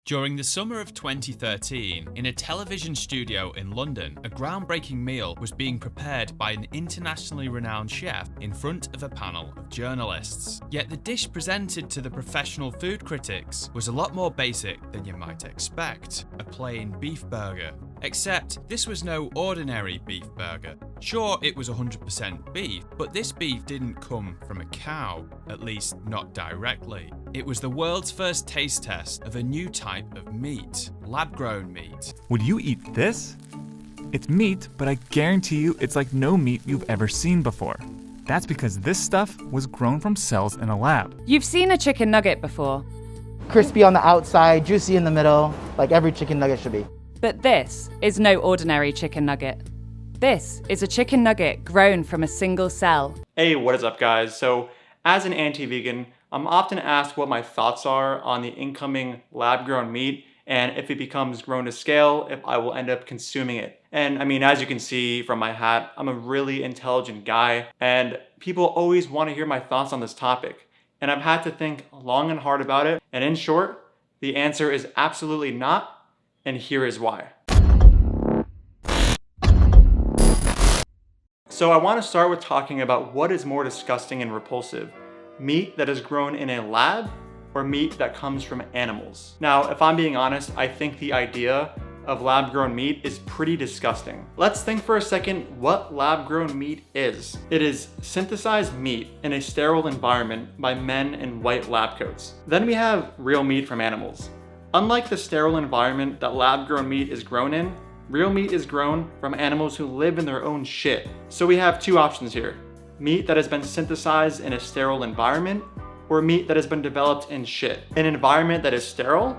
During the summer of 2013, in a television studio in London, a groundbreaking meal was being prepared by an internationally renowned chef in front of a panel of journalists. Yet the dish presented to the professional food critics was a lot more basic than you might expect: a plain beef burger. Except this was no ordinary beef burger. Sure, it was 100% beef, but this beef didn't come from a cow, at least not directly. It was the world's first taste test of a new type of meat, lab-grown meat. Would you eat this? It's meat, but I guarantee you it's like no meat you've ever seen before. That's because this stuff was grown from cells in a lab. You've seen a chicken nugget before. Crispy on the outside, juicy in the middle, like every chicken nugget should be. But this is no ordinary chicken nugget. This is a chicken nugget grown from a single cell. Hey, what is up guys? So, as an anti-vegan, I'm often asked what my thoughts are on the incoming lab-grown meat and if it becomes grown to scale, if I will end up consuming it. And I mean, as you can see from my hat, I'm a really intelligent guy and people always want to hear my thoughts on this topic. And I've had to think long and hard about it. And in short, the answer is absolutely not. And here is why. So I want to start with talking about what is more disgusting and repulsive: meat that is grown in a lab or meat that comes from animals. Now, if I'm being honest, I think the idea of lab-grown meat is pretty disgusting. Let's think for a second what lab-grown meat is. It is synthesized meat in a sterile environment by men in white lab coats. Then we have real meat from animals. Unlike the sterile environment that lab-grown meat is grown in, real meat is grown from animals who live in their own shit. So we have two options here: meat that has been synthesized in a sterile environment, or meat that has been developed in shit. An environment that is sterile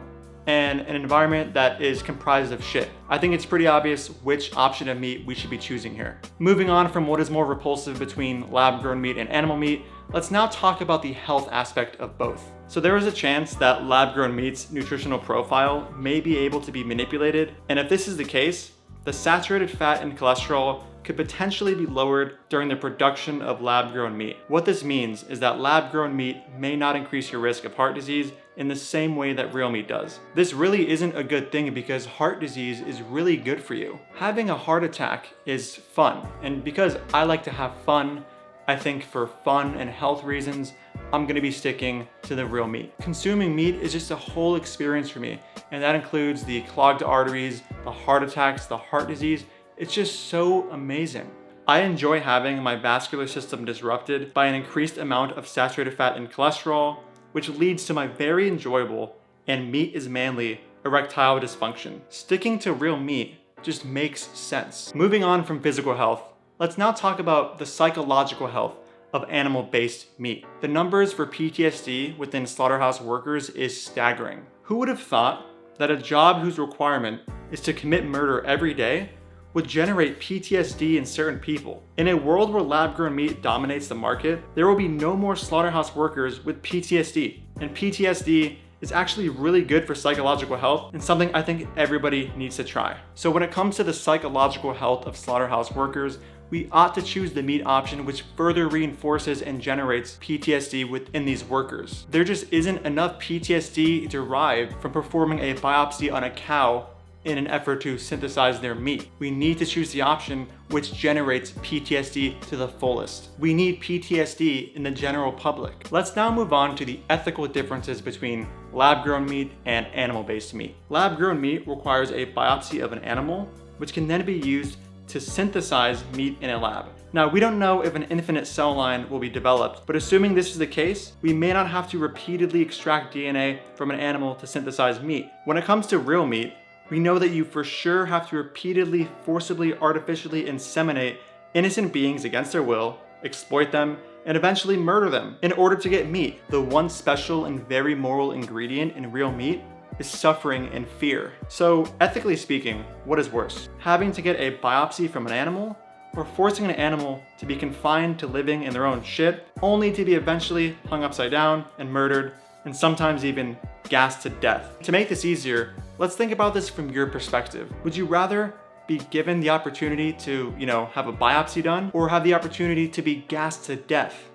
and an environment that is comprised of shit. I think it's pretty obvious which option of meat we should be choosing here. Moving on from what is more repulsive between lab-grown meat and animal meat, let's now talk about the health aspect of both. So there is a chance that lab-grown meat's nutritional profile may be able to be manipulated, and if this is the case, the saturated fat and cholesterol could potentially be lowered during the production of lab-grown meat. What this means is that lab-grown meat may not increase your risk of heart disease in the same way that real meat does. This really isn't a good thing because heart disease is really good for you. Having a heart attack is fun, and because I like to have fun, I think for fun and health reasons, I'm gonna be sticking to the real meat. Consuming meat is just a whole experience for me, and that includes the clogged arteries, the heart attacks, the heart disease. It's just so amazing. I enjoy having my vascular system disrupted by an increased amount of saturated fat and cholesterol, which leads to my very enjoyable, and meat is manly, erectile dysfunction. Sticking to real meat just makes sense. Moving on from physical health, let's now talk about the psychological health of animal-based meat. The numbers for PTSD within slaughterhouse workers is staggering. Who would have thought that a job whose requirement is to commit murder every day would generate PTSD in certain people? In a world where lab-grown meat dominates the market, there will be no more slaughterhouse workers with PTSD. And PTSD is actually really good for psychological health and something I think everybody needs to try. So when it comes to the psychological health of slaughterhouse workers, we ought to choose the meat option which further reinforces and generates PTSD within these workers. There just isn't enough PTSD derived from performing a biopsy on a cow in an effort to synthesize their meat. We need to choose the option which generates PTSD to the fullest. We need PTSD in the general public. Let's now move on to the ethical differences between lab-grown meat and animal-based meat. Lab-grown meat requires a biopsy of an animal, which can then be used to synthesize meat in a lab. Now, we don't know if an infinite cell line will be developed, but assuming this is the case, we may not have to repeatedly extract DNA from an animal to synthesize meat. When it comes to real meat, we know that you for sure have to repeatedly, forcibly, artificially inseminate innocent beings against their will, exploit them, and eventually murder them in order to get meat. The one special and very moral ingredient in real meat is suffering and fear. So ethically speaking, what is worse? Having to get a biopsy from an animal, or forcing an animal to be confined to living in their own shit, only to be eventually hung upside down and murdered, and sometimes even gassed to death? To make this easier, let's think about this from your perspective. Would you rather be given the opportunity to, have a biopsy done, or have the opportunity to be gassed to death?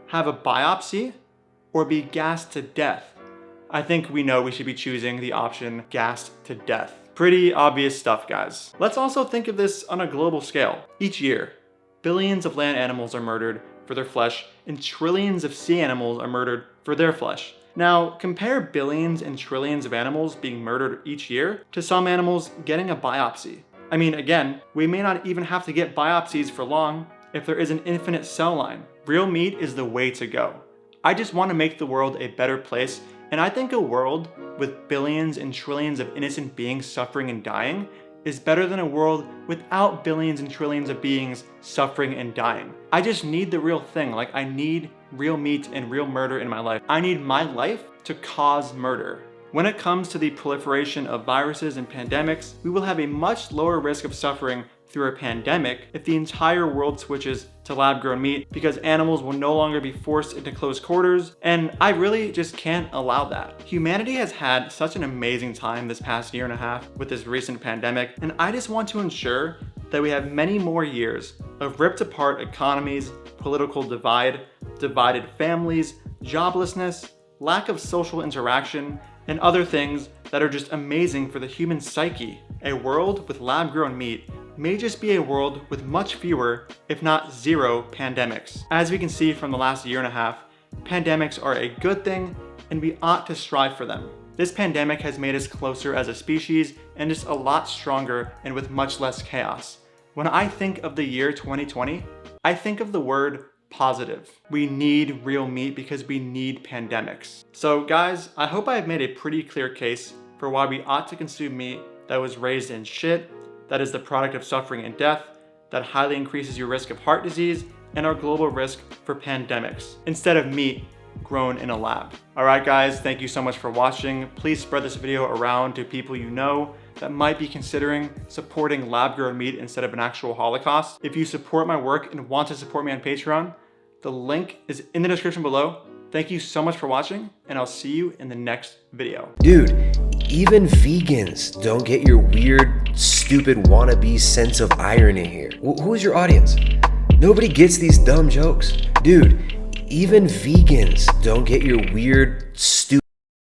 Have a biopsy or be gassed to death? I think we know we should be choosing the option gassed to death. Pretty obvious stuff, guys. Let's also think of this on a global scale. Each year, billions of land animals are murdered for their flesh, and trillions of sea animals are murdered for their flesh. Now, compare billions and trillions of animals being murdered each year to some animals getting a biopsy. I mean, again, we may not even have to get biopsies for long if there is an infinite cell line. Real meat is the way to go. I just want to make the world a better place, and I think a world with billions and trillions of innocent beings suffering and dying is better than a world without billions and trillions of beings suffering and dying. I just need the real thing. Like, I need real meat and real murder in my life. I need my life to cause murder. When it comes to the proliferation of viruses and pandemics, we will have a much lower risk of suffering through a pandemic if the entire world switches to lab-grown meat, because animals will no longer be forced into close quarters, and I really just can't allow that. Humanity has had such an amazing time this past year and a half with this recent pandemic, and I just want to ensure that we have many more years of ripped apart economies, political divide, divided families, joblessness, lack of social interaction, and other things that are just amazing for the human psyche. A world with lab-grown meat may just be a world with much fewer, if not zero, pandemics. As we can see from the last year and a half, pandemics are a good thing, and we ought to strive for them. This pandemic has made us closer as a species and just a lot stronger and with much less chaos. When I think of the year 2020, I think of the word positive. We need real meat because we need pandemics. So guys, I hope I have made a pretty clear case for why we ought to consume meat that was raised in shit, that is the product of suffering and death, that highly increases your risk of heart disease and our global risk for pandemics, instead of meat grown in a lab. Alright guys, thank you so much for watching. Please spread this video around to people you know that might be considering supporting lab-grown meat instead of an actual Holocaust. If you support my work and want to support me on Patreon, the link is in the description below. Thank you so much for watching, and I'll see you in the next video. Dude, even vegans don't get your weird, stupid wannabe sense of irony here. Who's your audience? Nobody gets these dumb jokes. Dude, even vegans don't get your weird, stupid